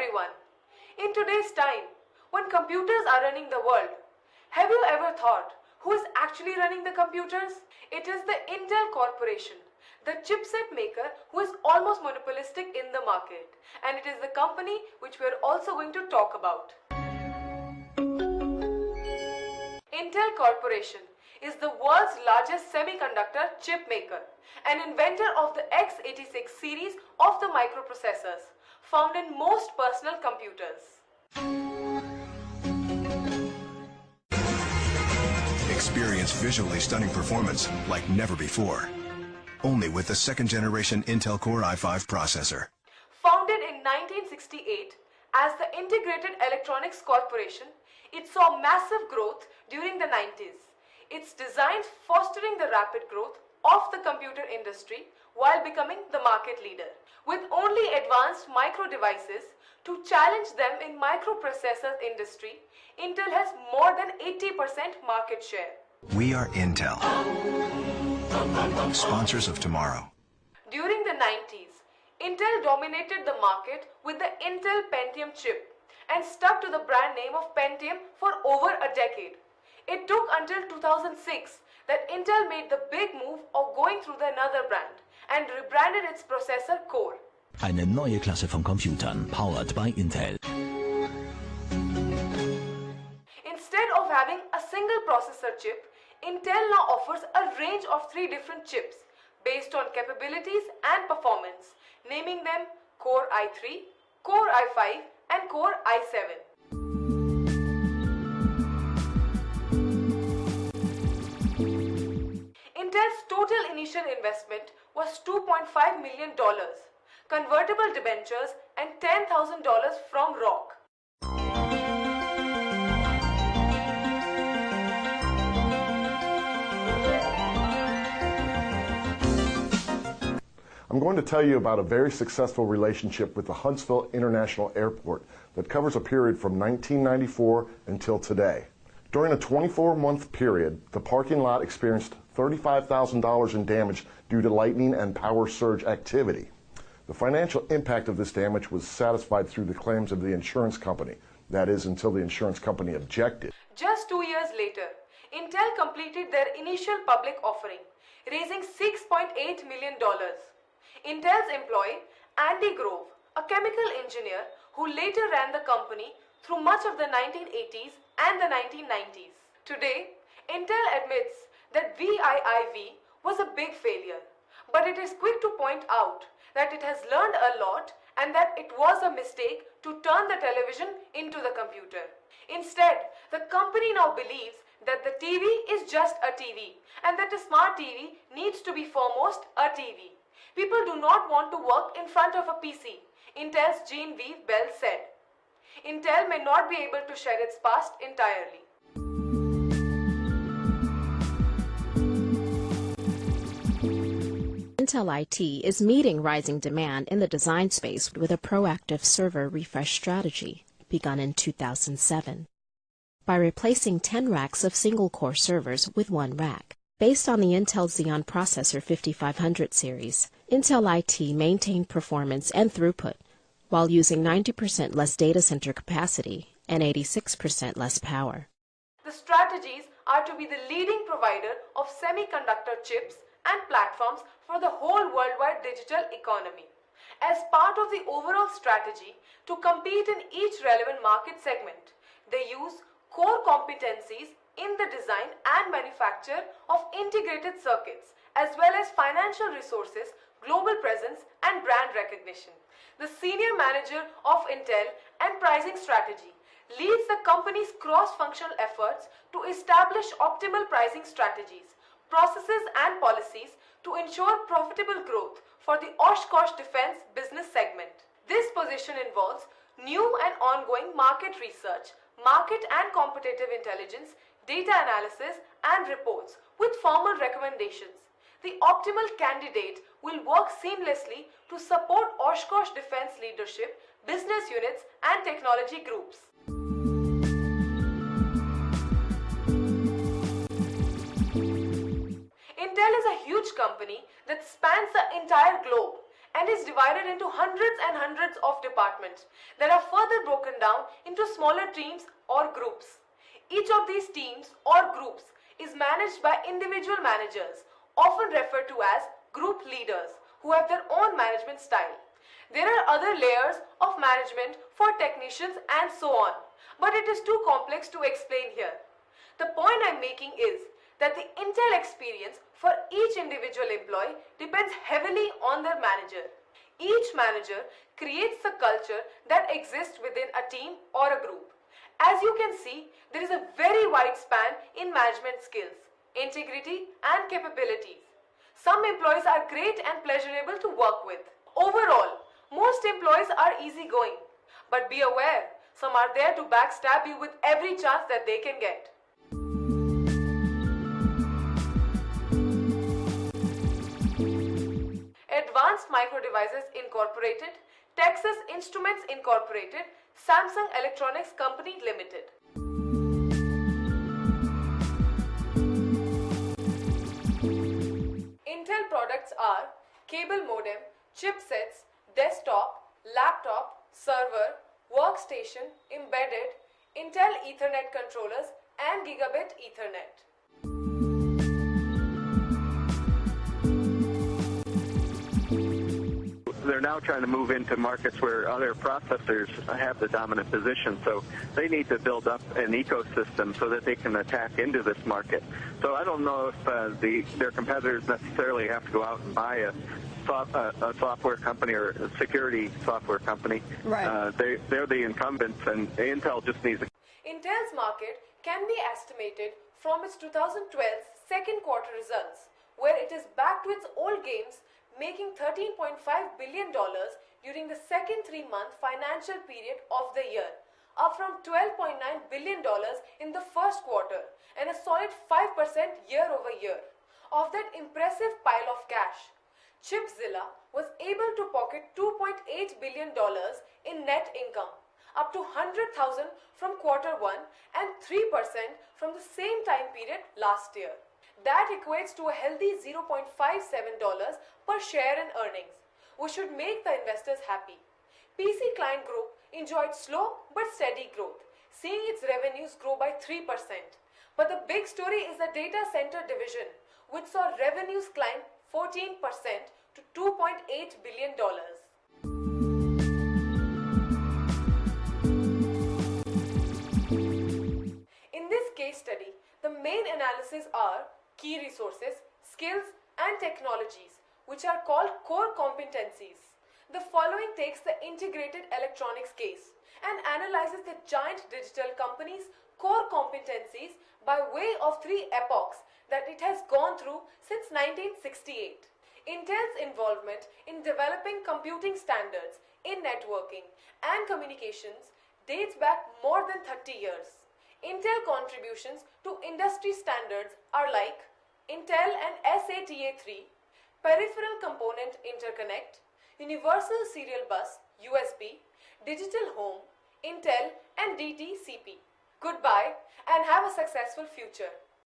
everyone. In today's time, when computers are running the world, have you ever thought who is actually running the computers? It is the Intel Corporation, the chipset maker who is almost monopolistic in the market, and it is the company which we are also going to talk about. Intel Corporation is the world's largest semiconductor chip maker, an inventor of the x86 series of the microprocessors, found in most personal computers. Experience visually stunning performance like never before. Only with the second-generation Intel Core i5 processor. Founded in 1968 as the Integrated Electronics Corporation, it saw massive growth during the 90s. Its designs fostering the rapid growth of the computer industry while becoming the market leader. With only advanced micro devices to challenge them in microprocessor industry, Intel has more than 80% market share. We are Intel, sponsors of tomorrow. During the 90s, Intel dominated the market with the Intel Pentium chip and stuck to the brand name of Pentium for over a decade. It took until 2006 that Intel made the big move of going through another brand and rebranded its processor Core. Eine neue Klasse von Computern, powered by Intel. Instead of having a single processor chip, Intel now offers a range of 3 different chips based on capabilities and performance, naming them Core i3, Core i5 and Core i7. Intel's total initial investment was $2.5 million, convertible debentures and $10,000 from ROC. I'm going to tell you about a very successful relationship with the Huntsville International Airport that covers a period from 1994 until today. During a 24-month period, the parking lot experienced $35,000 in damage due to lightning and power surge activity. The financial impact of this damage was satisfied through the claims of the insurance company. That is, until the insurance company objected. Just 2 years later, Intel completed their initial public offering, raising $6.8 million. Intel's employee, Andy Grove, a chemical engineer who later ran the company through much of the 1980s and the 1990s. Today, Intel admits that VIIV was a big failure, but it is quick to point out that it has learned a lot and that it was a mistake to turn the television into the computer. Instead, the company now believes that the TV is just a TV and that a smart TV needs to be foremost a TV. People do not want to work in front of a PC, Intel's Genevieve Bell said. Intel may not be able to share its past entirely. Intel IT is meeting rising demand in the design space with a proactive server refresh strategy begun in 2007. By replacing 10 racks of single-core servers with 1 rack, based on the Intel Xeon Processor 5500 series, Intel IT maintained performance and throughput while using 90% less data center capacity and 86% less power. The strategies are to be the leading provider of semiconductor chips and platforms for the whole worldwide digital economy. As part of the overall strategy to compete in each relevant market segment, they use core competencies in the design and manufacture of integrated circuits, as well as financial resources, global presence, and brand recognition. The senior manager of Intel and pricing strategy leads the company's cross-functional efforts to establish optimal pricing strategies, processes, and policies to ensure profitable growth for the Oshkosh Defense business segment. This position involves new and ongoing market research, market and competitive intelligence, data analysis, and reports with formal recommendations. The optimal candidate will work seamlessly to support Oshkosh Defense leadership, business units, and technology groups. Intel is a huge company that spans the entire globe and is divided into hundreds and hundreds of departments that are further broken down into smaller teams or groups. Each of these teams or groups is managed by individual managers, often referred to as group leaders, who have their own management style. There are other layers of management for technicians and so on, but it is too complex to explain here. The point I'm making is that the Intel experience for each individual employee depends heavily on their manager. Each manager creates the culture that exists within a team or a group. As you can see, there is a very wide span in management skills, integrity and capabilities. Some employees are great and pleasurable to work with. Overall, most employees are easygoing, but be aware, some are there to backstab you with every chance that they can get. Advanced Micro Devices Incorporated, Texas Instruments Incorporated, Samsung Electronics Company Limited. Intel products are cable modem, chipsets, desktop, laptop, server, workstation, embedded, Intel Ethernet controllers and Gigabit Ethernet. They're now trying to move into markets where other processors have the dominant position, so they need to build up an ecosystem so that they can attack into this market. So I don't know if their competitors necessarily have to go out and buy a software company or a security software company. Right. They're the incumbents, and Intel just needs to... Intel's market can be estimated from its 2012 second quarter results, where it is back to its old games, making $13.5 billion during the second 3-month financial period of the year, up from $12.9 billion in the first quarter, and a solid 5% year over year. Of that impressive pile of cash, Chipzilla was able to pocket $2.8 billion in net income, up to $100,000 from quarter 1 and 3% from the same time period last year. That equates to a healthy $0.57 per share in earnings, which should make the investors happy. PC Client Group enjoyed slow but steady growth, seeing its revenues grow by 3%. But the big story is the data center division, which saw revenues climb 14% to $2.8 billion. In this case study, the main analysis are key resources, skills, and technologies, which are called core competencies. The following takes the integrated electronics case and analyzes the giant digital company's core competencies by way of 3 epochs that it has gone through since 1968. Intel's involvement in developing computing standards in networking and communications dates back more than 30 years. Intel contributions to industry standards are like Intel and SATA3, Peripheral Component Interconnect, Universal Serial Bus USB, Digital Home, Intel and DTCP. Goodbye and have a successful future.